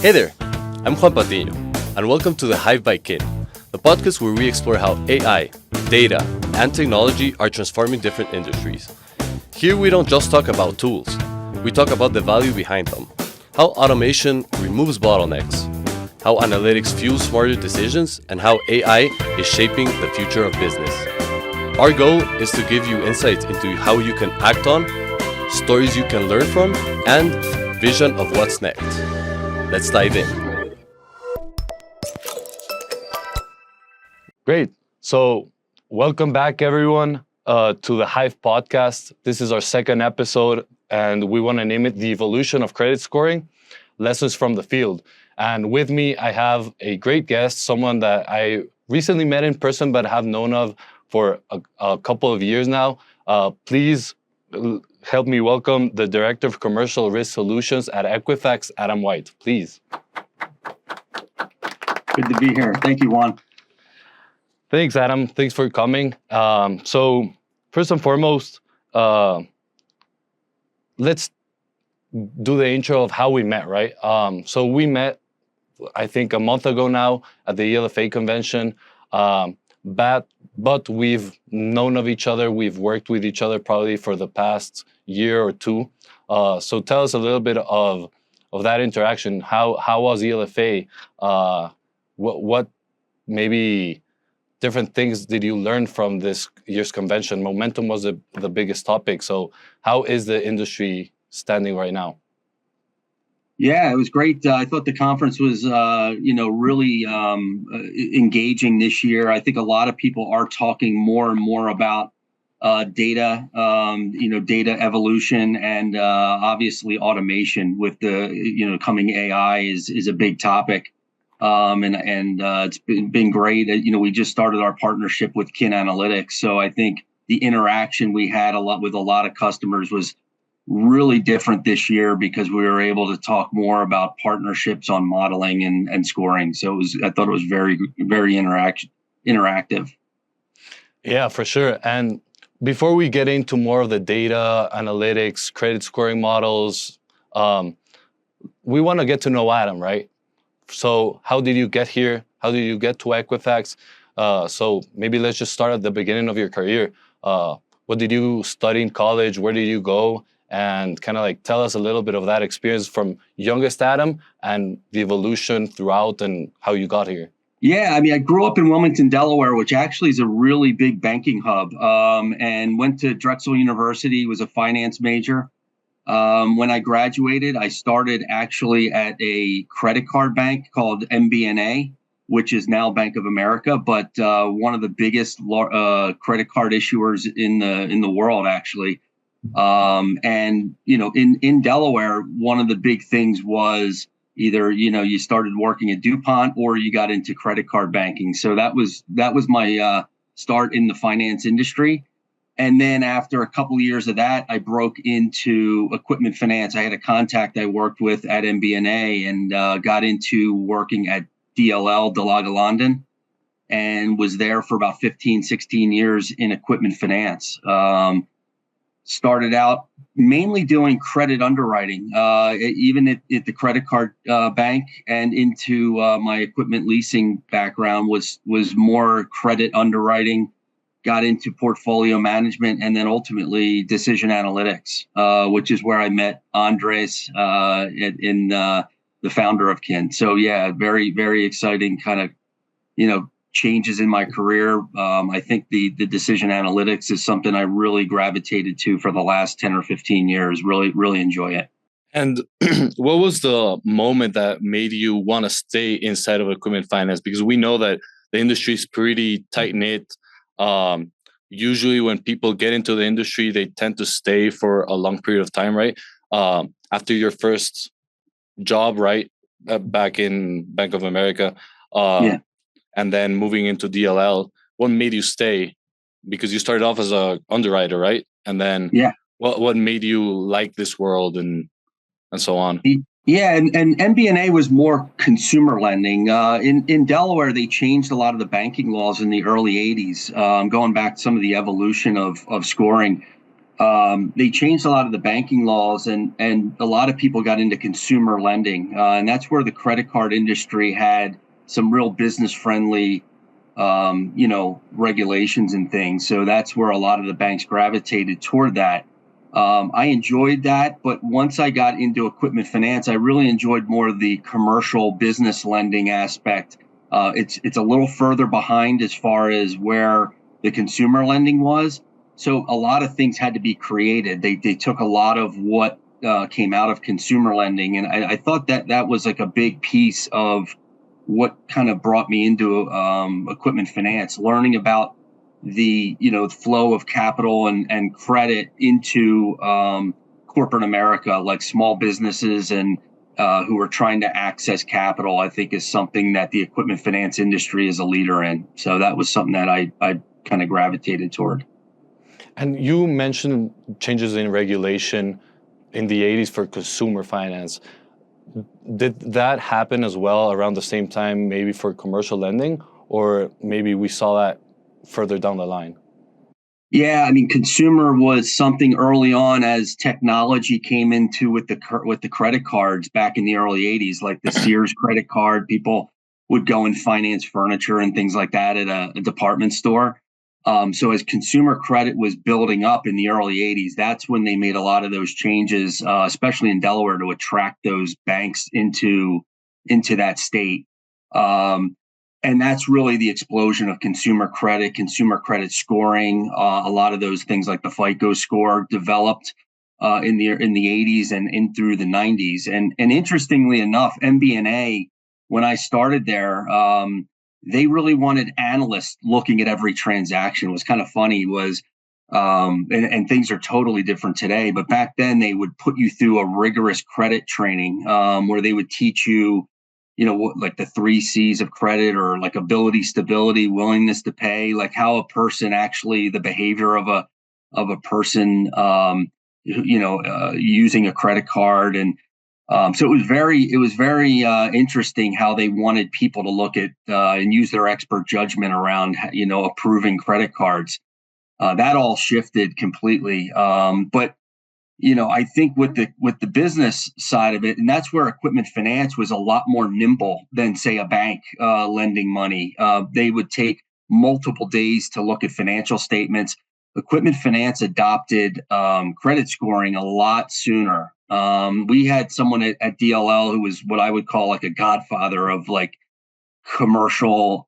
Hey there, I'm Juan Patiño, and welcome to the Hive by Kid, the podcast where we explore how AI, data, and technology are transforming different industries. Here we don't just talk about tools, we talk about the value behind them, how automation removes bottlenecks, how analytics fuel smarter decisions, and how AI is shaping the future of business. Our goal is to give you insights into how you can act on, stories you can learn from, and vision of what's next. Let's dive in. Great. So, welcome back, everyone, to the Hive Podcast. This is our second episode, and we want to name it The Evolution of Credit Scoring, Lessons from the Field. And with me, I have a great guest, someone that I recently met in person, but have known of for a couple of years now. Please help me welcome the Director of Commercial Risk Solutions at Equifax, Adam White, please. Good to be here. Thank you, Juan. Thanks, Adam. Thanks for coming. So first and foremost, let's do the intro of how we met, right? So we met, I think, a month ago now at the ELFA convention. But we've known of each other. We've worked with each other probably for the past year or two. So tell us a little bit of that interaction. How was ELFA? What maybe different things did you learn from this year's convention? Momentum was the biggest topic. So how is the industry standing right now? Yeah, it was great. I thought the conference was, really engaging this year. I think a lot of people are talking more and more about data, data evolution, and obviously automation with the, coming AI is a big topic. And it's been great. We just started our partnership with Kin Analytics. So I think the interaction we had with a lot of customers was really different this year because we were able to talk more about partnerships on modeling and scoring. So I thought it was very, very interactive. Yeah, for sure. And before we get into more of the data, analytics, credit scoring models, we want to get to know Adam, right? So how did you get here? How did you get to Equifax? So maybe let's just start at the beginning of your career. What did you study in college? Where did you go? And kind of like tell us a little bit of that experience from youngest Adam and the evolution throughout and how you got here. Yeah, I grew up in Wilmington, Delaware, which actually is a really big banking hub, and went to Drexel University, was a finance major. When I graduated, I started actually at a credit card bank called MBNA, which is now Bank of America, but one of the biggest credit card issuers in the world, actually. In Delaware, one of the big things was either, you started working at DuPont or you got into credit card banking. So that was my start in the finance industry. And then after a couple of years of that, I broke into equipment finance. I had a contact I worked with at MBNA and got into working at DLL, Delaga London, and was there for about 15, 16 years in equipment finance. Started out mainly doing credit underwriting, even at the credit card bank, and into my equipment leasing background was more credit underwriting, got into portfolio management, and then ultimately decision analytics, which is where I met Andres in the founder of Kin. So yeah, very, very exciting kind of, changes in my career. I think the decision analytics is something I really gravitated to for the last 10 or 15 years. Really, really enjoy it. And what was the moment that made you want to stay inside of equipment finance? Because we know that the industry is pretty tight-knit. Usually when people get into the industry, they tend to stay for a long period of time, right? After your first job, right? Back in Bank of America. Yeah. And then moving into DLL, what made you stay? Because you started off as a underwriter, right? And then what made you like this world and so on? Yeah, and MBNA was more consumer lending. In Delaware, they changed a lot of the banking laws in the early 80s, going back to some of the evolution of scoring. they changed a lot of the banking laws, and a lot of people got into consumer lending, and that's where the credit card industry had some real business friendly, regulations and things. So that's where a lot of the banks gravitated toward that. I enjoyed that, but once I got into equipment finance, I really enjoyed more of the commercial business lending aspect. It's a little further behind as far as where the consumer lending was. So a lot of things had to be created. They took a lot of what came out of consumer lending, and I thought that was like a big piece of what kind of brought me into equipment finance, learning about the flow of capital and credit into corporate America, like small businesses and who are trying to access capital. I think is something that the equipment finance industry is a leader in. So that was something that I kind of gravitated toward. And you mentioned changes in regulation in the 80s for consumer finance. Did that happen as well around the same time, maybe for commercial lending, or maybe we saw that further down the line? Yeah, I mean, consumer was something early on as technology came into with the credit cards back in the early 80s, like the Sears credit card. People would go and finance furniture and things like that at a department store. So as consumer credit was building up in the early 80s, that's when they made a lot of those changes, especially in Delaware, to attract those banks into that state. And that's really the explosion of consumer credit scoring. A lot of those things like the FICO score developed in the 80s and in through the 90s. And interestingly enough, MBNA, when I started there, they really wanted analysts looking at every transaction. It was kind of funny, and things are totally different today. But back then, they would put you through a rigorous credit training where they would teach you, like the 3 C's of credit, or like ability, stability, willingness to pay, like how a person actually, the behavior of a person, using a credit card. And so it was very interesting how they wanted people to look at and use their expert judgment around, approving credit cards. That all shifted completely. But I think with the business side of it, and that's where equipment finance was a lot more nimble than, say, a bank lending money. They would take multiple days to look at financial statements. Equipment finance adopted credit scoring a lot sooner. We had someone at DLL who was what I would call like a godfather of like commercial,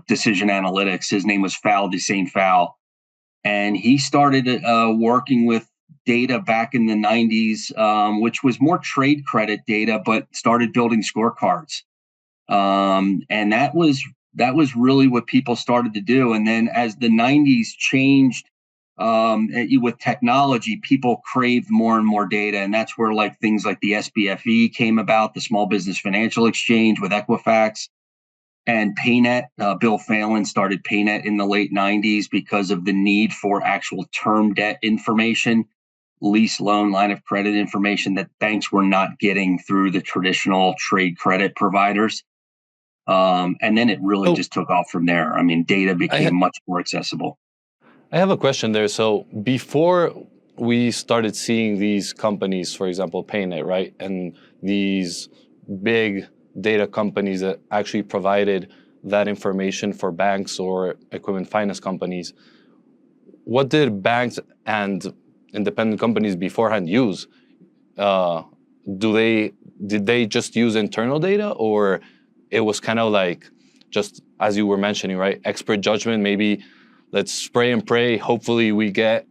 decision analytics. His name was Fal de Saint Fal, and he started working with data back in the 90s, which was more trade credit data, but started building scorecards. And that was really what people started to do. And then as the 90s changed, with technology, people craved more and more data. And that's where like things like the SBFE came about, the Small Business Financial Exchange with Equifax, and PayNet. Bill Phelan started PayNet in the late 90s because of the need for actual term debt information, lease, loan, line of credit information that banks were not getting through the traditional trade credit providers. And then it really just took off from there. I mean, data became much more accessible. I have a question there. So before we started seeing these companies, for example, PayNet, right, and these big data companies that actually provided that information for banks or equipment finance companies, what did banks and independent companies beforehand use? Did they just use internal data, or it was kind of like, just as you were mentioning, right, expert judgment, maybe let's spray and pray, hopefully we get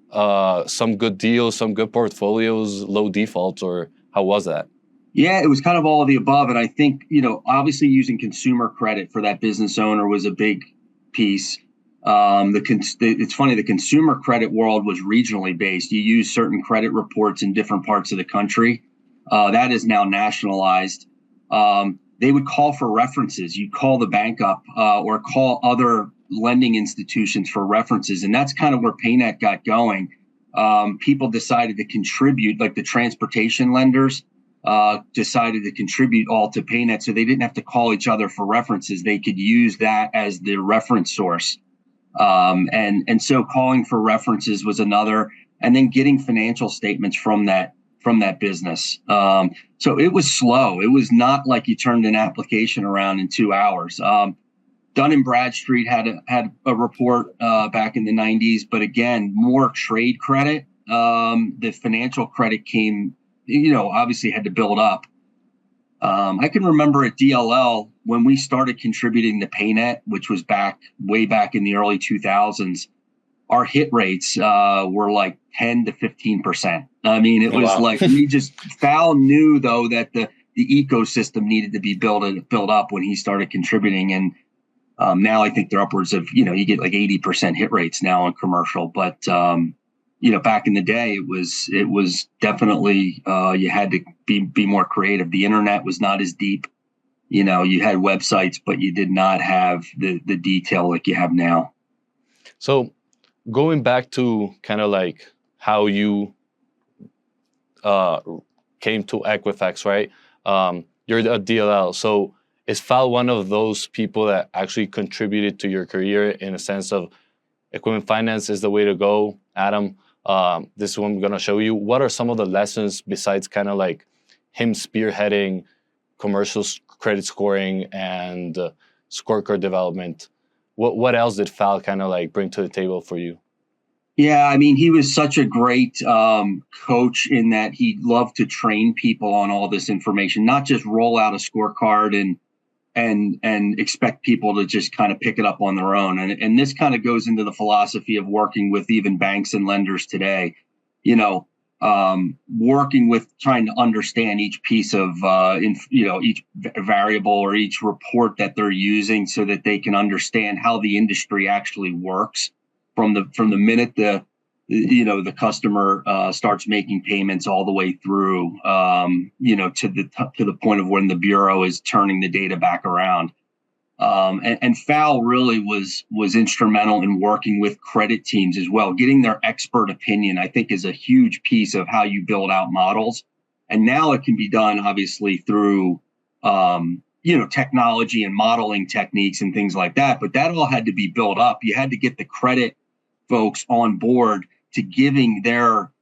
some good deals, some good portfolios, low defaults, or how was that? Yeah, it was kind of all of the above. And I think, obviously using consumer credit for that business owner was a big piece. It's funny, the consumer credit world was regionally based. You use certain credit reports in different parts of the country. That is now nationalized. They would call for references. You'd call the bank up or call other lending institutions for references. And that's kind of where PayNet got going. People decided to contribute, like the transportation lenders decided to contribute all to PayNet, so they didn't have to call each other for references. They could use that as the reference source. And so calling for references was another, and then getting financial statements from that business. So it was slow. It was not like you turned an application around in 2 hours. Dun & Bradstreet had a report back in the 90s, but again, more trade credit. The financial credit came, obviously had to build up. I can remember at DLL when we started contributing to PayNet, which was way back in the early 2000s, our hit rates were like 10 to 15%. I mean, it was like Fal knew though that the ecosystem needed to be built up when he started contributing. And now I think they're upwards of, you get like 80% hit rates now on commercial. But back in the day, it was definitely you had to be more creative. The internet was not as deep. You had websites, but you did not have the detail like you have now. So going back to kind of like how you came to Equifax, right? You're a DLL. So is Fal one of those people that actually contributed to your career in a sense of equipment finance is the way to go? Adam, this is what I'm going to show you. What are some of the lessons besides kind of like him spearheading commercial credit scoring and scorecard development? What else did Fal kind of like bring to the table for you? Yeah, I mean, he was such a great coach in that he loved to train people on all this information, not just roll out a scorecard and expect people to just kind of pick it up on their own. And this kind of goes into the philosophy of working with even banks and lenders today, working with trying to understand each piece of, each variable or each report that they're using so that they can understand how the industry actually works from the minute the customer starts making payments all the way through, to the point of when the bureau is turning the data back around. And Fal really was instrumental in working with credit teams as well. Getting their expert opinion, I think, is a huge piece of how you build out models. And now it can be done, obviously, through technology and modeling techniques and things like that. But that all had to be built up. You had to get the credit folks on board to giving their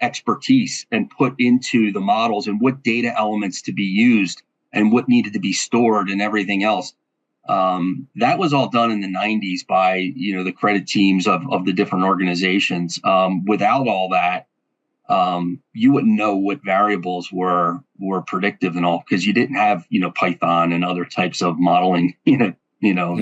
expertise and put into the models and what data elements to be used and what needed to be stored and everything else. That was all done in the 90s by, the credit teams of the different organizations. Without all that, you wouldn't know what variables were predictive and all, because you didn't have, Python and other types of modeling,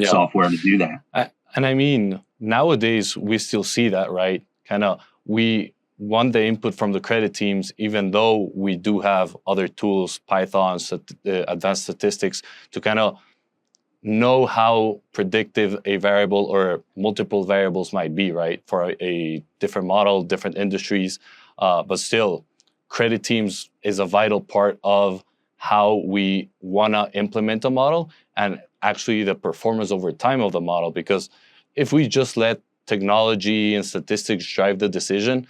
software to do that. And I mean, nowadays we still see that, right? Kind of, we want the input from the credit teams, even though we do have other tools, Python, advanced statistics, to kind of know how predictive a variable or multiple variables might be, right? For a different model, different industries. But still, credit teams is a vital part of how we want to implement a model and actually the performance over time of the model. Because if we just let technology and statistics drive the decision,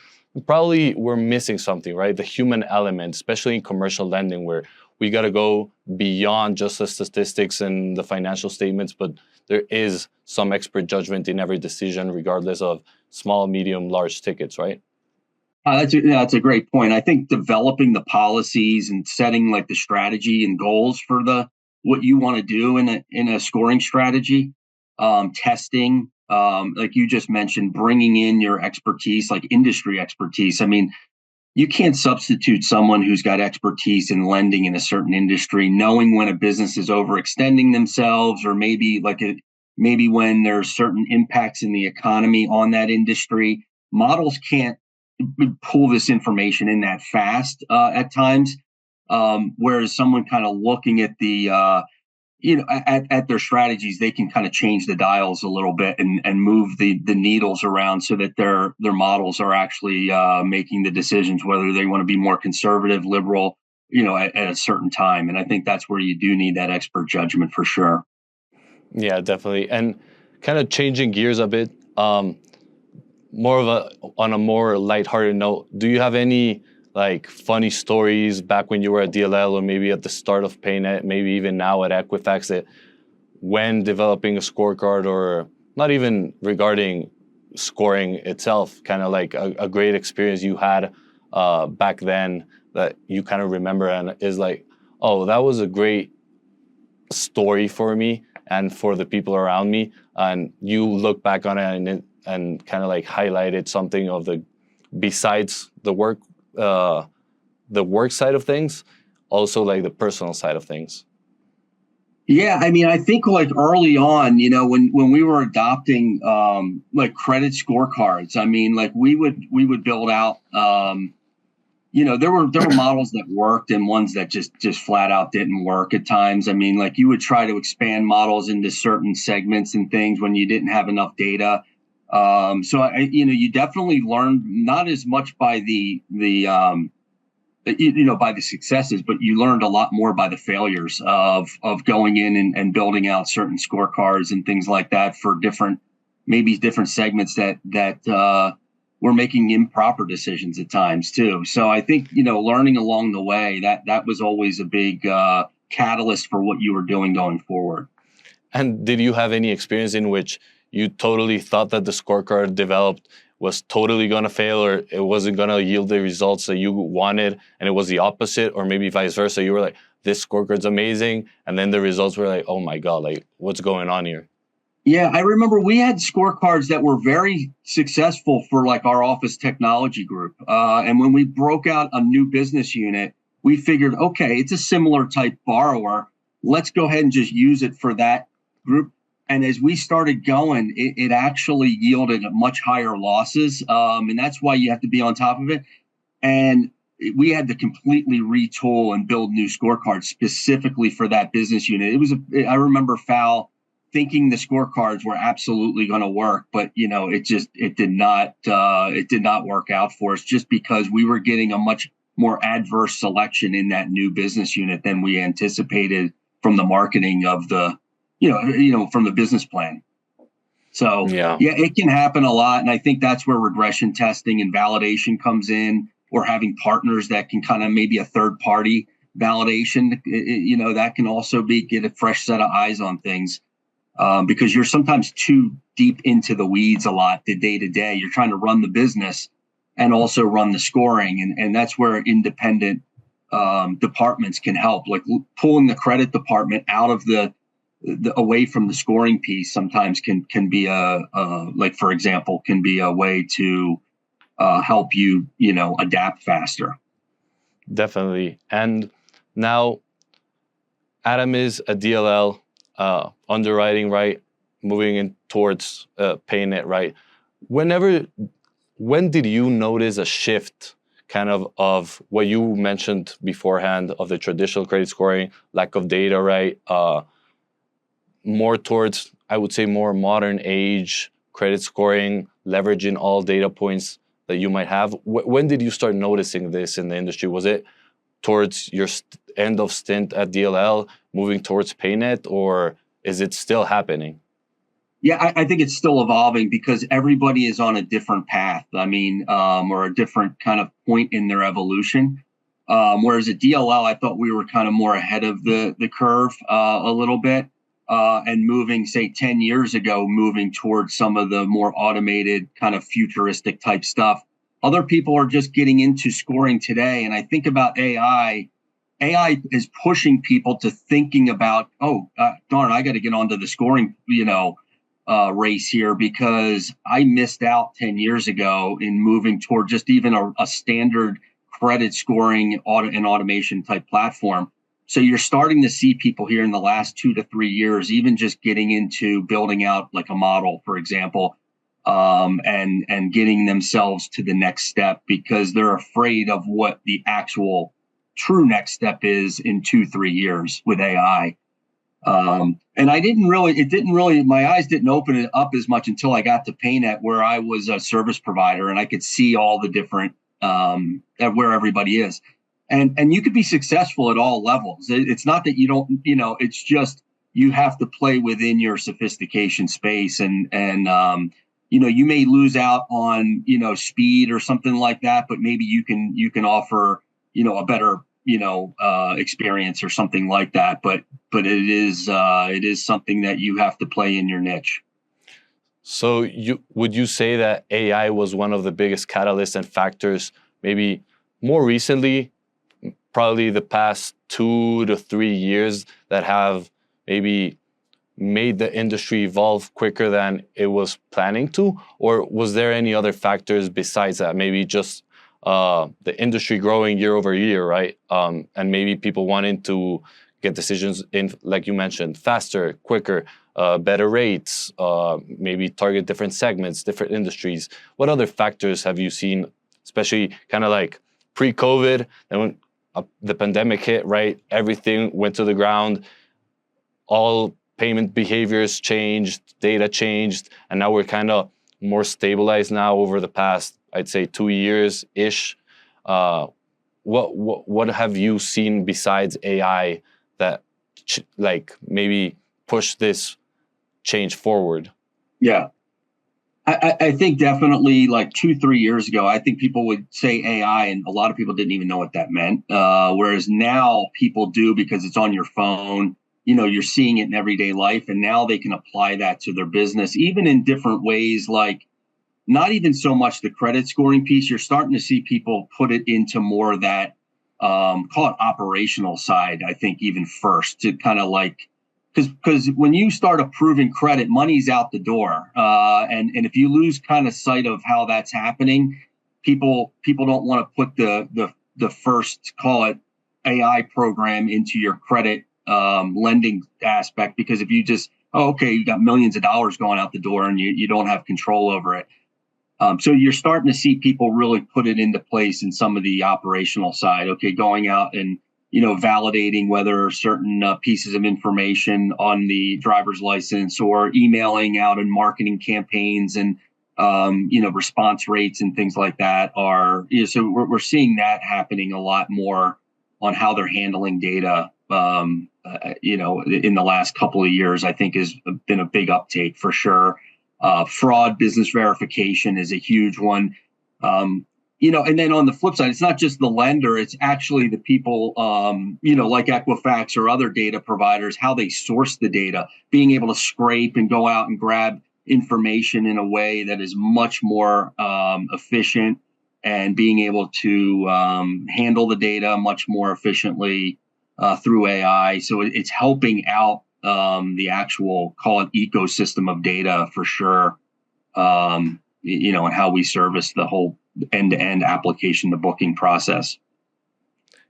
probably we're missing something, right? The human element, especially in commercial lending, where we got to go beyond just the statistics and the financial statements, but there is some expert judgment in every decision, regardless of small, medium, large tickets, right? That's a great point. I think developing the policies and setting like the strategy and goals for what you want to do in a scoring strategy, testing, like you just mentioned, bringing in your expertise, like industry expertise. I mean, you can't substitute someone who's got expertise in lending in a certain industry, knowing when a business is overextending themselves, or maybe when there's certain impacts in the economy on that industry. Models can't pull this information in that fast at times, whereas someone kind of looking at the at their strategies, they can kind of change the dials a little bit and move the needles around so that their models are actually making the decisions whether they want to be more conservative, liberal, at a certain time. And I think that's where you do need that expert judgment for sure. Yeah, definitely. And kind of changing gears a bit, on a more lighthearted note, do you have any like funny stories back when you were at DLL or maybe at the start of PayNet, maybe even now at Equifax, that when developing a scorecard or not even regarding scoring itself, kind of like a great experience you had back then that you kind of remember and is like, oh, that was a great story for me and for the people around me, and you look back on it and kind of like highlighted something of the besides the work side of things, also like the personal side of things. Yeah, I mean, I think like early on, when we were adopting like credit scorecards, I mean, like we would build out there were models that worked and ones that just flat out didn't work at times. I mean, like you would try to expand models into certain segments and things when you didn't have enough data. So you definitely learned not as much by by the successes, but you learned a lot more by the failures of going in and building out certain scorecards and things like that for different segments that were making improper decisions at times too. So I think, learning along the way, that was always a big catalyst for what you were doing going forward. And did you have any experience in which you totally thought that the scorecard developed was totally going to fail, or it wasn't going to yield the results that you wanted, and it was the opposite, or maybe vice versa? You were like, this scorecard's amazing, and then the results were like, oh my God, like what's going on here? Yeah, I remember we had scorecards that were very successful for like our office technology group. And when we broke out a new business unit, we figured, okay, it's a similar type borrower. Let's go ahead and just use it for that group. And as we started going, it actually yielded much higher losses. And that's why you have to be on top of it. And we had to completely retool and build new scorecards specifically for that business unit. I remember Fal thinking the scorecards were absolutely going to work, but it did not work out for us, just because we were getting a much more adverse selection in that new business unit than we anticipated from the marketing of the from the business plan. So yeah, it can happen a lot. And I think that's where regression testing and validation comes in, or having partners that can kind of maybe a third party validation, that can also get a fresh set of eyes on things. Because you're sometimes too deep into the weeds a lot, the day to day. You're trying to run the business and also run the scoring. And that's where independent departments can help, like pulling the credit department out of the away from the scoring piece sometimes can be for example, can be a way to help you, adapt faster. Definitely. And now Adam is a DLL, underwriting, right? Moving in towards paying it, right? When did you notice a shift kind of what you mentioned beforehand of the traditional credit scoring, lack of data, right? More towards, I would say, more modern age credit scoring, leveraging all data points that you might have. When did you start noticing this in the industry? Was it towards your end of stint at DLL, moving towards PayNet, or is it still happening? Yeah, I think it's still evolving because everybody is on a different path. I mean, or a different kind of point in their evolution. Whereas at DLL, I thought we were kind of more ahead of the curve a little bit. And moving, say, 10 years ago, moving towards some of the more automated kind of futuristic type stuff. Other people are just getting into scoring today. And I think about AI. AI is pushing people to thinking about, darn, I got to get onto the scoring, race here, because I missed out 10 years ago in moving toward just even a standard credit scoring and automation type platform. So you're starting to see people here in the last 2 to 3 years, even just getting into building out like a model, for example, and getting themselves to the next step because they're afraid of what the actual true next step is in 2-3 years with AI. And my eyes didn't open it up as much until I got to PayNet, where I was a service provider and I could see all the different, where everybody is. And you could be successful at all levels. It's not that you don't, it's just you have to play within your sophistication space. And you may lose out on, speed or something like that, but maybe you can offer, a better, experience or something like that. But it is something that you have to play in your niche. So would you say that AI was one of the biggest catalysts and factors, maybe more recently, probably the past 2 to 3 years, that have maybe made the industry evolve quicker than it was planning to? Or was there any other factors besides that? Maybe just the industry growing year over year, right? And maybe people wanting to get decisions in, like you mentioned, faster, quicker, better rates, maybe target different segments, different industries. What other factors have you seen, especially kind of like pre-COVID, and when the pandemic hit, right? Everything went to the ground. All payment behaviors changed, data changed, and now we're kind of more stabilized now over the past, I'd say, 2 years-ish. What have you seen besides AI that like maybe push this change forward? Yeah. I think definitely like 2, 3 years ago, I think people would say AI and a lot of people didn't even know what that meant. Whereas now people do because it's on your phone. You're seeing it in everyday life, and now they can apply that to their business, even in different ways, like not even so much the credit scoring piece. You're starting to see people put it into more of that, call it operational side, I think, even first, to kind of like, because when you start approving credit, money's out the door. And if you lose kind of sight of how that's happening, people don't want to put the first, call it AI program into your credit lending aspect, because if you just, okay, you got millions of dollars going out the door and you don't have control over it. So you're starting to see people really put it into place in some of the operational side. Okay, going out and validating whether certain pieces of information on the driver's license, or emailing out and marketing campaigns, and response rates and things like that are. So we're seeing that happening a lot more on how they're handling data. In the last couple of years, I think has been a big uptake for sure. Fraud, business verification is a huge one. And then on the flip side, it's not just the lender, it's actually the people, like Equifax or other data providers, how they source the data, being able to scrape and go out and grab information in a way that is much more efficient, and being able to handle the data much more efficiently through AI. So it's helping out the actual, call it, ecosystem of data for sure, and how we service the whole end-to-end application to booking process.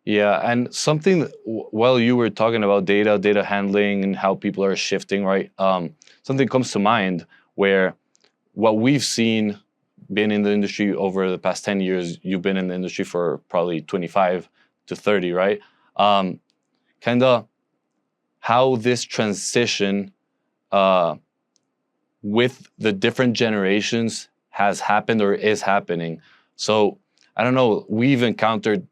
Yeah, and something, while you were talking about data handling and how people are shifting, right? Something comes to mind where what we've seen, been in the industry over the past 10 years, you've been in the industry for probably 25 to 30, right? Kind of how this transition with the different generations has happened or is happening. So I don't know, we've encountered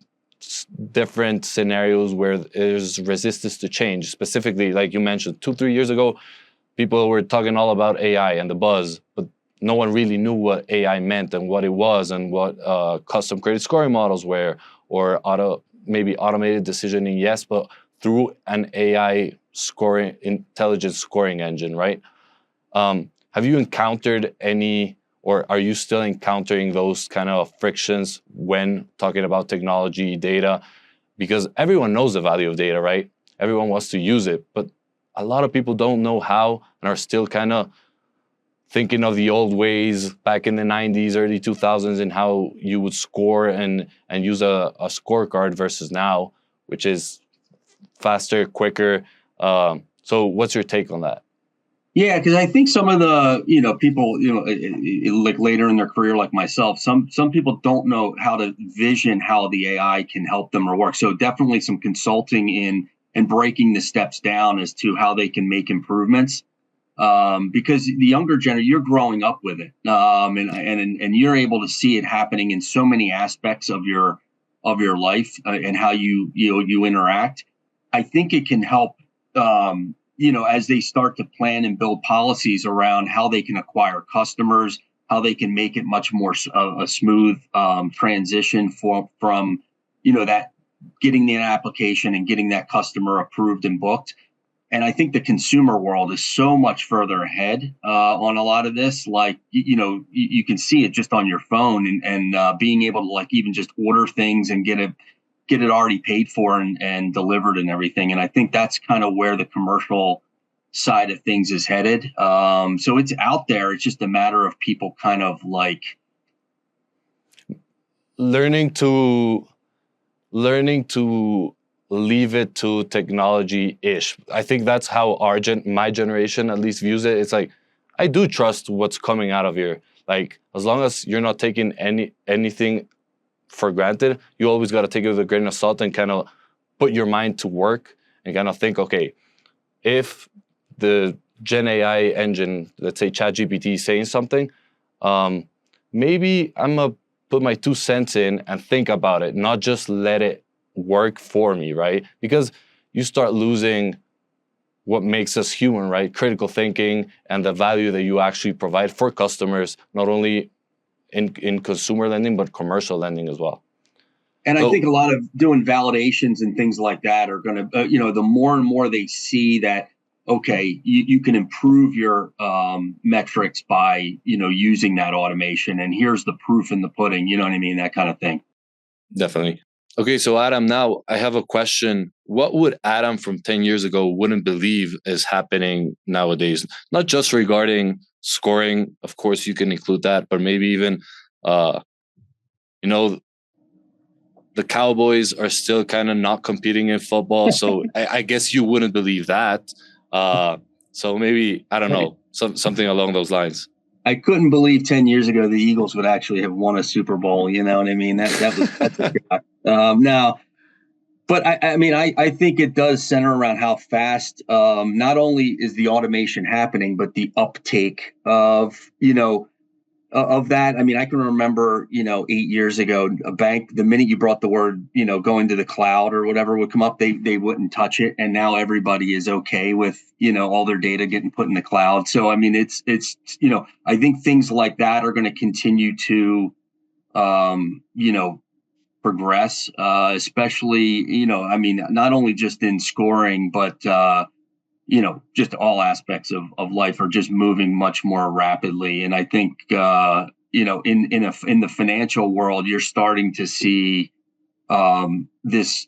different scenarios where there's resistance to change. Specifically, like you mentioned, 2-3 years ago, people were talking all about AI and the buzz, but no one really knew what AI meant and what it was, and what custom credit scoring models were, or maybe automated decisioning, yes, but through an AI scoring, intelligence scoring engine, right? Have you encountered any, or are you still encountering those kind of frictions when talking about technology, data? Because everyone knows the value of data, right? Everyone wants to use it, but a lot of people don't know how, and are still kind of thinking of the old ways back in the 90s, early 2000s, and how you would score and use a scorecard versus now, which is faster, quicker. So what's your take on that? Yeah, because I think some of the people like later in their career, like myself, some people don't know how to vision how the AI can help them or work. So definitely some consulting in and breaking the steps down as to how they can make improvements. Because the younger generation, you're growing up with it, and you're able to see it happening in so many aspects of your life, and how you interact. I think it can help. As they start to plan and build policies around how they can acquire customers, how they can make it much more a smooth transition from that getting the application and getting that customer approved and booked. And I think the consumer world is so much further ahead on a lot of this. Like, you can see it just on your phone, and being able to like even just order things and get it already paid for and delivered and everything. And I think that's kind of where the commercial side of things is headed. So it's out there. It's just a matter of people kind of like learning to leave it to technology-ish. I think that's how my generation at least views it. It's like, I do trust what's coming out of here. Like, as long as you're not taking anything for granted, you always got to take it with a grain of salt and kind of put your mind to work and kind of think, okay, if the Gen AI engine, let's say ChatGPT, is saying something, maybe I'm going to put my 2 cents in and think about it, not just let it work for me, right? Because you start losing what makes us human, right? Critical thinking and the value that you actually provide for customers, not only in consumer lending, but commercial lending as well. And I think a lot of doing validations and things like that are going to, the more and more they see that, okay, you can improve your metrics by, using that automation. And here's the proof in the pudding, you know what I mean? That kind of thing. Definitely. Okay, so Adam, now I have a question. What would Adam from 10 years ago wouldn't believe is happening nowadays? Not just regarding scoring, of course you can include that, but maybe even, the Cowboys are still kind of not competing in football. So I guess you wouldn't believe that. So maybe, I don't know, something along those lines. I couldn't believe 10 years ago the Eagles would actually have won a Super Bowl. You know what I mean? That's a shock. Now, but I think it does center around how fast not only is the automation happening, but the uptake of that. I mean, I can remember, 8 years ago, a bank, the minute you brought the word, going to the cloud or whatever would come up, they wouldn't touch it. And now everybody is okay with, all their data getting put in the cloud. So, I mean, it's I think things like that are going to continue to, progress, especially, not only just in scoring, but, just all aspects of life are just moving much more rapidly. And I think, in the financial world, you're starting to see this,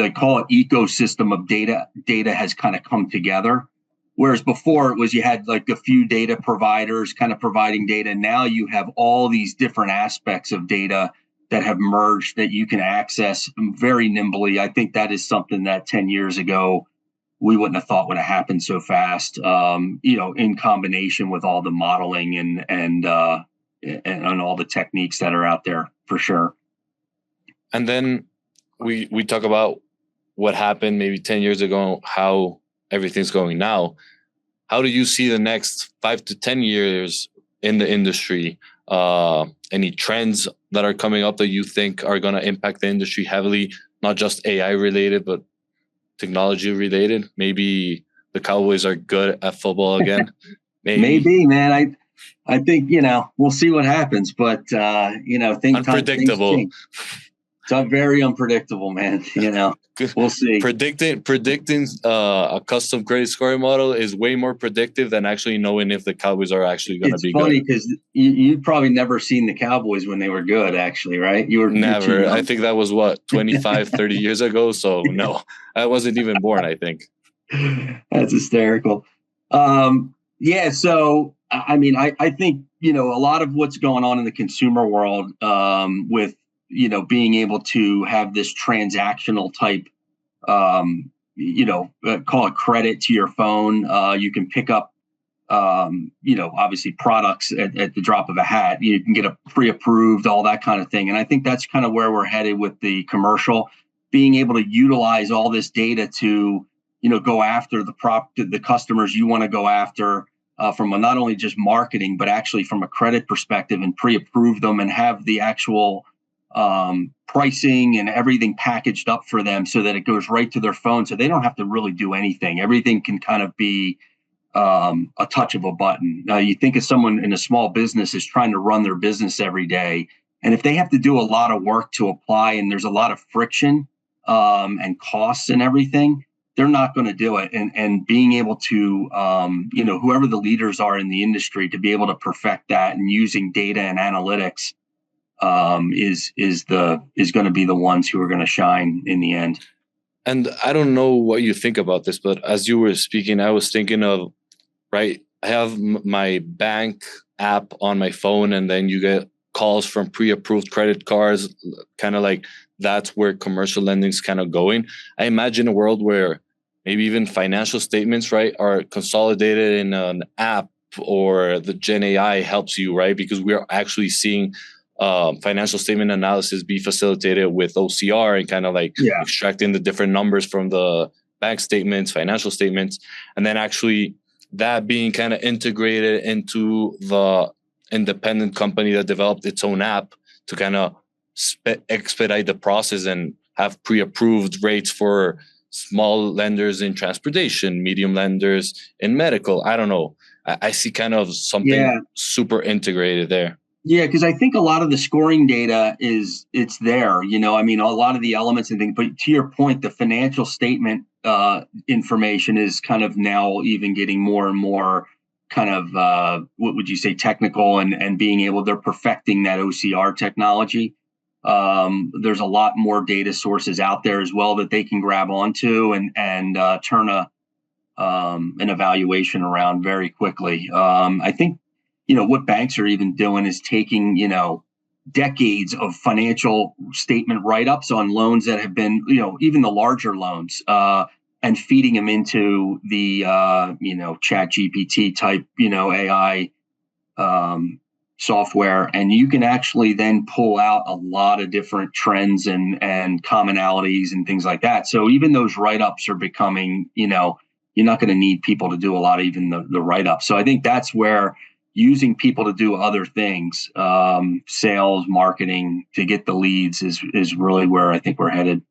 I call it ecosystem of data. Data has kind of come together. Whereas before it was you had like a few data providers kind of providing data. Now you have all these different aspects of data that have merged that you can access very nimbly. I think that is something that 10 years ago we wouldn't have thought would have happened so fast, in combination with all the modeling and all the techniques that are out there for sure. And then we talk about what happened maybe 10 years ago, how everything's going now. How do you see the next 5 to 10 years in the industry? Any trends that are coming up that you think are going to impact the industry heavily, not just AI related, but technology related? Maybe the Cowboys are good at football again. Maybe, man. I think, we'll see what happens, but, things unpredictable. Things it's very unpredictable, man. We'll see. Predicting a custom credit scoring model is way more predictive than actually knowing if the Cowboys are actually going to be good. It's funny because you've probably never seen the Cowboys when they were good, actually, right? Never. I think that was 25, 30 years ago. So no, I wasn't even born, I think. That's hysterical. Yeah. So, I think, a lot of what's going on in the consumer world with, being able to have this transactional type, call it credit to your phone. You can pick up, obviously products at the drop of a hat. You can get a pre-approved, all that kind of thing. And I think that's kind of where we're headed with the commercial, being able to utilize all this data to, go after the customers you want to go after from not only just marketing, but actually from a credit perspective, and pre-approve them and have the actual pricing and everything packaged up for them so that it goes right to their phone, so they don't have to really do anything. Everything can kind of be a touch of a button. You think of someone in a small business is trying to run their business every day, and if they have to do a lot of work to apply and there's a lot of friction and costs and everything, they're not going to do it. And being able to, whoever the leaders are in the industry, to be able to perfect that and using data and analytics is going to be the ones who are going to shine in the end. And I don't know what you think about this, but as you were speaking, I was thinking of, right, I have my bank app on my phone, and then you get calls from pre-approved credit cards, kind of like that's where commercial lending is kind of going. I imagine a world where maybe even financial statements, right, are consolidated in an app, or the Gen AI helps you, right? Because we're actually seeing financial statement analysis be facilitated with OCR and kind of like extracting the different numbers from the bank statements, financial statements, and then actually that being kind of integrated into the independent company that developed its own app to kind of expedite the process and have pre-approved rates for small lenders in transportation, medium lenders in medical. I don't know. I see kind of something super integrated there. Yeah, because I think a lot of the scoring data it's there, I mean, a lot of the elements and things, but to your point, the financial statement information is kind of now even getting more and more kind of, what would you say, technical, and being able, they're perfecting that OCR technology. There's a lot more data sources out there as well that they can grab onto and turn an evaluation around very quickly. I think, what banks are even doing is taking, decades of financial statement write-ups on loans that have been, even the larger loans, and feeding them into the, Chat GPT type, AI software. And you can actually then pull out a lot of different trends and commonalities and things like that. So even those write-ups are becoming, you're not going to need people to do a lot of even the write-ups. So I think that's where using people to do other things, sales, marketing, to get the leads is really where I think we're headed.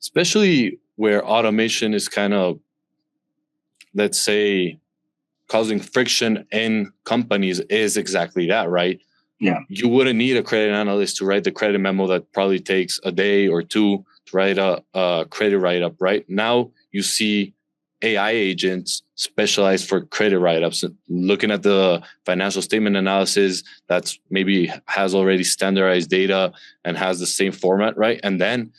Especially where automation is kind of, let's say, causing friction in companies is exactly that, right? Yeah. You wouldn't need a credit analyst to write the credit memo that probably takes a day or two to write a credit write-up, right? Now you see AI agents specialized for credit write-ups, looking at the financial statement analysis that's maybe has already standardized data and has the same format, right? And then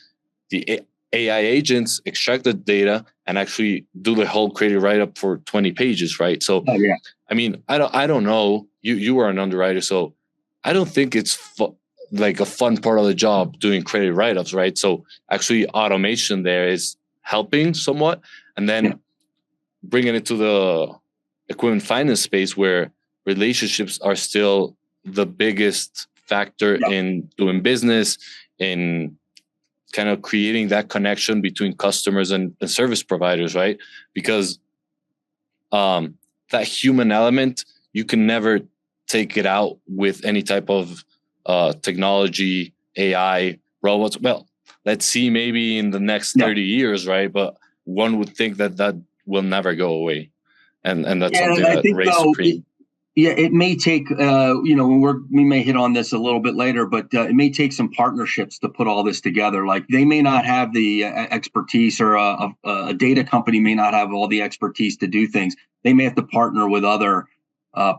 the AI agents extract the data and actually do the whole credit write-up for 20 pages, right? So, I mean, I don't know. You are an underwriter, so I don't think it's like a fun part of the job doing credit write-ups, right? So actually automation there is helping somewhat. And then bringing it to the equipment finance space, where relationships are still the biggest factor in doing business, in kind of creating that connection between customers and service providers, right? Because that human element, you can never take it out with any type of technology, AI, robots. Well, let's see, maybe in the next 30 years, right? But one would think that will never go away. And that's something that raised supreme. It may take, we may hit on this a little bit later, but it may take some partnerships to put all this together. Like, they may not have the expertise, or a data company may not have all the expertise to do things. They may have to partner with other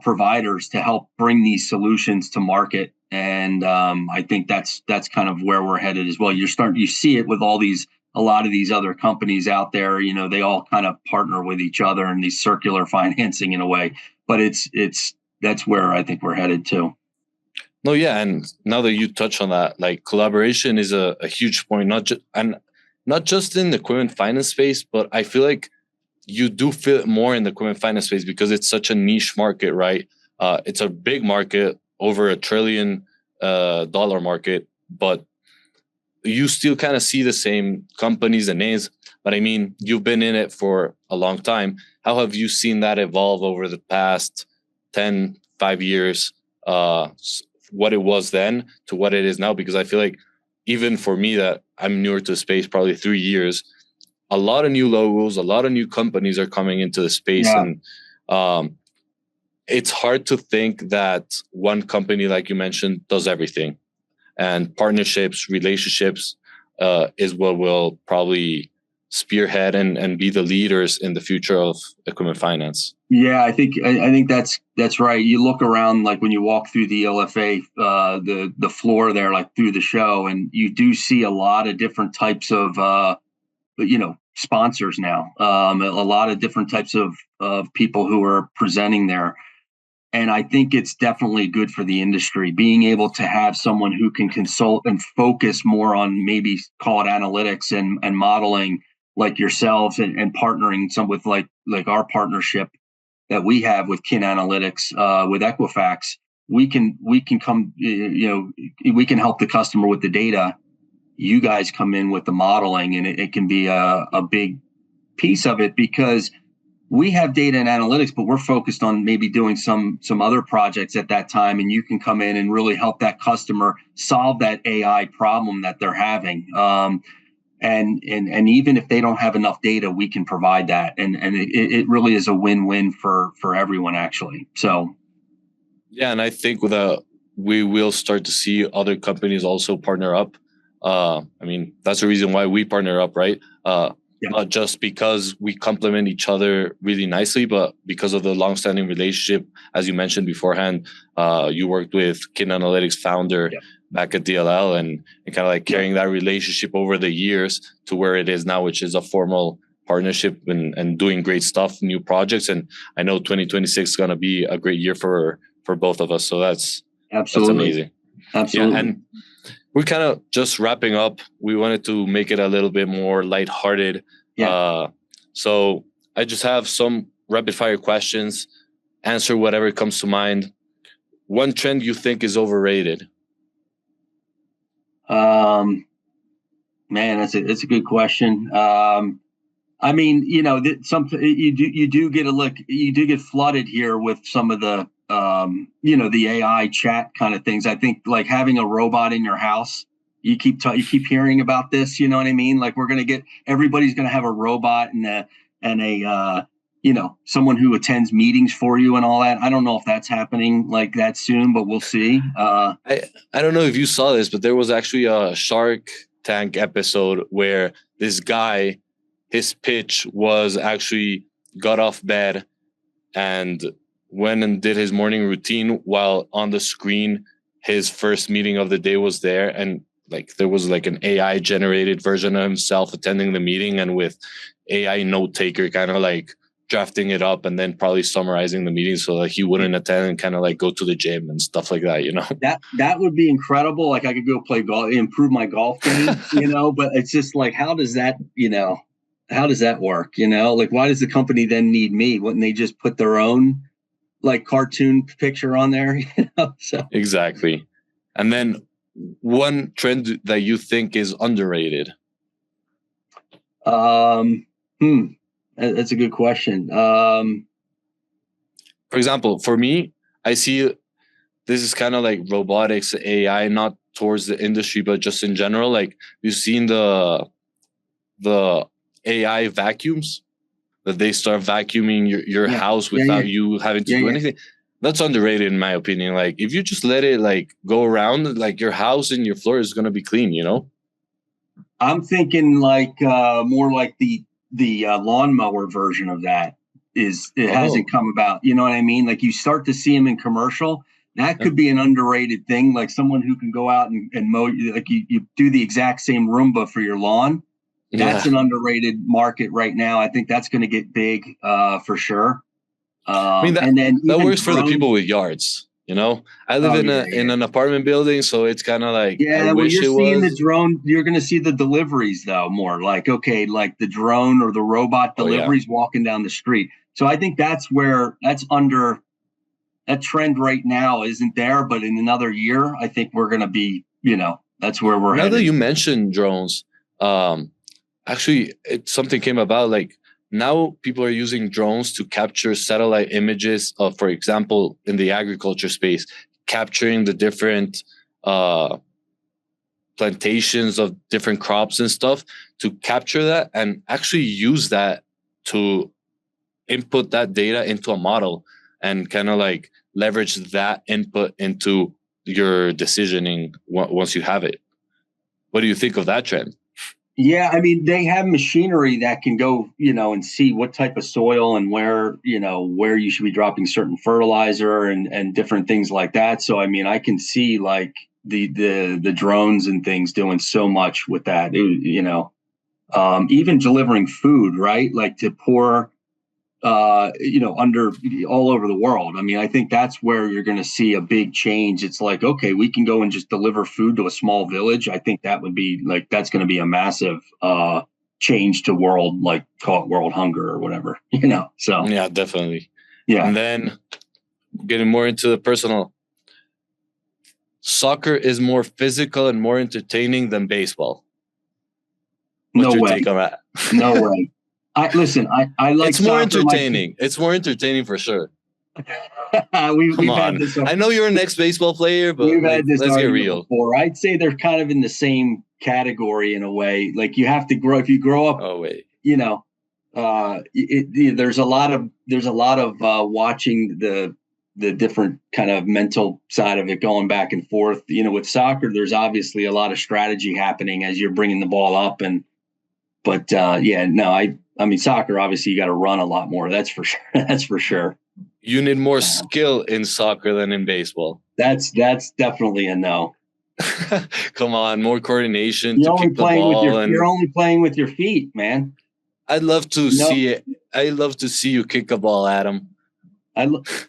providers to help bring these solutions to market. And I think that's kind of where we're headed as well. You see it with a lot of these other companies out there. They all kind of partner with each other in these circular financing in a way. But that's where I think we're headed to. No, yeah, and now that you touch on that, like, collaboration is a huge point, not just in the equipment finance space, but I feel like you do feel it more in the equipment finance space because it's such a niche market, right? It's a big market, over $1 trillion market, but you still kind of see the same companies and names. But I mean, you've been in it for a long time. How have you seen that evolve over the past 5 years? What it was then to what it is now? Because I feel like, even for me, that I'm newer to the space, probably 3 years, a lot of new logos, a lot of new companies are coming into the space. And it's hard to think that one company, like you mentioned, does everything. And partnerships, relationships is what will probably spearhead and be the leaders in the future of equipment finance. Yeah, I think that's right. You look around, like when you walk through the LFA, the floor there, like through the show, and you do see a lot of different types of sponsors now. A lot of different types of people who are presenting there. And I think it's definitely good for the industry, being able to have someone who can consult and focus more on, maybe call it analytics and modeling, like yourselves, and partnering some with like our partnership that we have with Kin Analytics, with Equifax. We can come, we can help the customer with the data. You guys come in with the modeling, and it can be a big piece of it, because we have data and analytics, but we're focused on maybe doing some other projects at that time, and you can come in and really help that customer solve that AI problem that they're having. And even if they don't have enough data, we can provide that, and it really is a win-win for everyone, actually. So, yeah, and I think we will start to see other companies also partner up. That's the reason why we partner up, right? Not just because we complement each other really nicely, but because of the longstanding relationship. As you mentioned beforehand, you worked with Kin Analytics founder back at DLL, and kind of like carrying that relationship over the years to where it is now, which is a formal partnership and doing great stuff, new projects. And I know 2026 is going to be a great year for both of us. So that's amazing. Absolutely. Yeah, and we're kind of just wrapping up. We wanted to make it a little bit more lighthearted. So I just have some rapid fire questions. Answer whatever comes to mind. One trend you think is overrated? Man, it's a good question. You do get a look. You do get flooded here with some of the the AI chat kind of things. I think, like, having a robot in your house. You keep hearing about this. You know what I mean? Like, everybody's going to have a robot and a someone who attends meetings for you and all that. I don't know if that's happening like that soon, but we'll see. I don't know if you saw this, but there was actually a Shark Tank episode where this guy, his pitch was actually got off bed and went and did his morning routine, while on the screen his first meeting of the day was there, and like there was like an AI generated version of himself attending the meeting, and with AI note taker kind of like drafting it up and then probably summarizing the meeting so that he wouldn't attend and kind of like go to the gym and stuff like that, that would be incredible. Like, I could go play golf, improve my golf game, but it's just like, how does that work? Like, why does the company then need me? Wouldn't they just put their own like cartoon picture on there? So exactly. And then one trend that you think is underrated? That's a good question. For example, for me, I see this is kind of like robotics, AI, not towards the industry, but just in general. Like, you've seen the AI vacuums that they start vacuuming your house without you having to do anything. That's underrated, in my opinion. Like, if you just let it like go around, like, your house and your floor is going to be clean, I'm thinking like more like the lawnmower version of that hasn't come about. You know what I mean? Like, you start to see them in commercial. That could be an underrated thing. Like, someone who can go out and mow, like you do the exact same Roomba for your lawn. That's an underrated market right now. I think that's going to get big for sure. That works for the people with yards. I live in an apartment building, so it's kind of like, when you're seeing the drone, you're going to see the deliveries though more like, okay, like the drone or the robot deliveries walking down the street. So I think that's under that trend right now isn't there, but in another year, I think we're going to be, that's where we're headed. Now that you mentioned drones, actually, something came about. Like, now people are using drones to capture satellite images of, for example, in the agriculture space, capturing the different plantations of different crops and stuff, to capture that and actually use that to input that data into a model and kind of like leverage that input into your decisioning once you have it. What do you think of that trend? Yeah, I mean, they have machinery that can go, and see what type of soil and where you should be dropping certain fertilizer and different things like that. So, I mean, I can see like the drones and things doing so much with that. Even delivering food, right? Like to pour under all over the world. I mean, I think that's where you're going to see a big change. It's like, okay, we can go and just deliver food to a small village. I think that would be like, that's going to be a massive change to world, like call it world hunger or whatever, so. Yeah, definitely. Yeah. And then getting more into the personal, soccer is more physical and more entertaining than baseball. What's your take on that? No way. I like it's more entertaining. It's more entertaining for sure. Come on. I know you're an ex-baseball player, but let's get real. Before. I'd say they're kind of in the same category in a way. Like you have to grow. If you grow up, there's a lot of watching the different kind of mental side of it going back and forth. With soccer, there's obviously a lot of strategy happening as you're bringing the ball up I mean, soccer, obviously, you got to run a lot more. That's for sure. That's for sure. You need more skill in soccer than in baseball. That's definitely a no. Come on, more coordination to kick the ball. You're only playing with your feet, man. I'd love to see it. I'd love to see you kick a ball, Adam.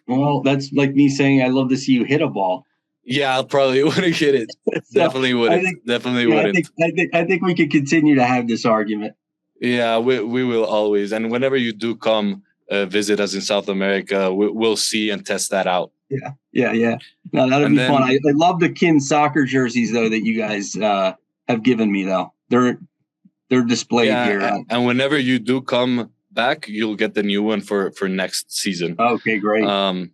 Well, that's like me saying I love to see you hit a ball. Yeah, I probably wouldn't hit it. Definitely wouldn't. I think we could continue to have this argument. Yeah, we will always. And whenever you do come visit us in South America, we'll see and test that out. Yeah. No, that'll be fun. I love the Kin soccer jerseys, though, that you guys have given me, though. They're displayed here. And whenever you do come back, you'll get the new one for next season. Okay, great. And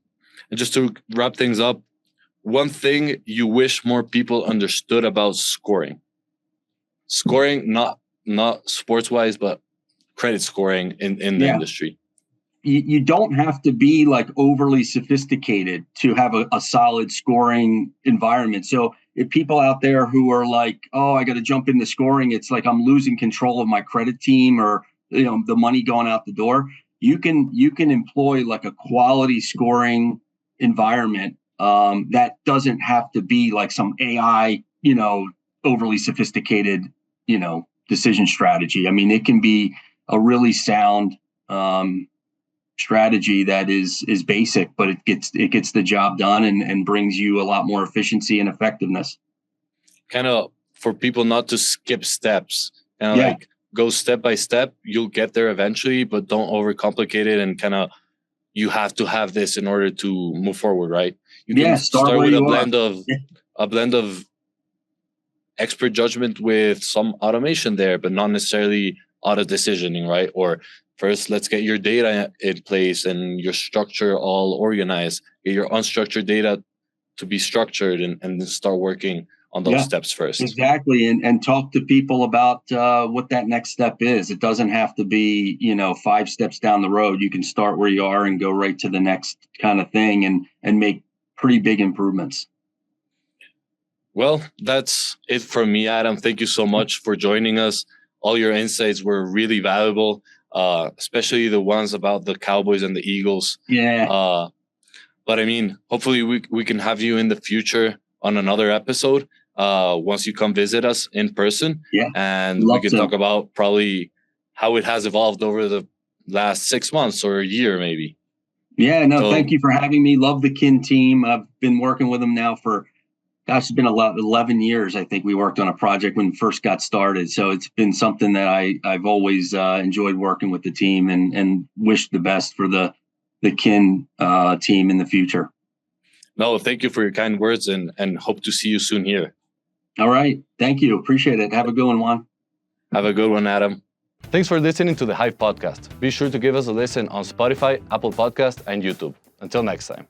just to wrap things up, one thing you wish more people understood about scoring. Scoring, not sports-wise, but credit scoring in the industry. You don't have to be like overly sophisticated to have a solid scoring environment. So if people out there who are like, oh, I got to jump into scoring, it's like I'm losing control of my credit team or the money going out the door. You can employ like a quality scoring environment that doesn't have to be like some AI, overly sophisticated, decision strategy. I mean, it can be a really sound strategy that is basic, but it gets the job done and brings you a lot more efficiency and effectiveness. Kind of for people not to skip steps and like go step by step. You'll get there eventually, but don't overcomplicate it and kind of you have to have this in order to move forward, right? You can start with a blend of expert judgment with some automation there, but not necessarily auto decisioning, right? Or first, let's get your data in place and your structure all organized. Get your unstructured data to be structured and then start working on those steps first. Exactly. And talk to people about what that next step is. It doesn't have to be, 5 steps down the road. You can start where you are and go right to the next kind of thing and make pretty big improvements. Well, that's it from me, Adam. Thank you so much for joining us. All your insights were really valuable, especially the ones about the Cowboys and the Eagles. Yeah. But I mean, hopefully we can have you in the future on another episode once you come visit us in person. Yeah. And we can talk about probably how it has evolved over the last 6 months or a year, maybe. Yeah, no, thank you for having me. Love the Kin team. I've been working with them now for, it's been 11 years. I think we worked on a project when we first got started. So it's been something that I've always enjoyed working with the team and wish the best for the Kin team in the future. No, thank you for your kind words and hope to see you soon here. All right. Thank you. Appreciate it. Have a good one, Juan. Have a good one, Adam. Thanks for listening to the Hive Podcast. Be sure to give us a listen on Spotify, Apple Podcast, and YouTube. Until next time.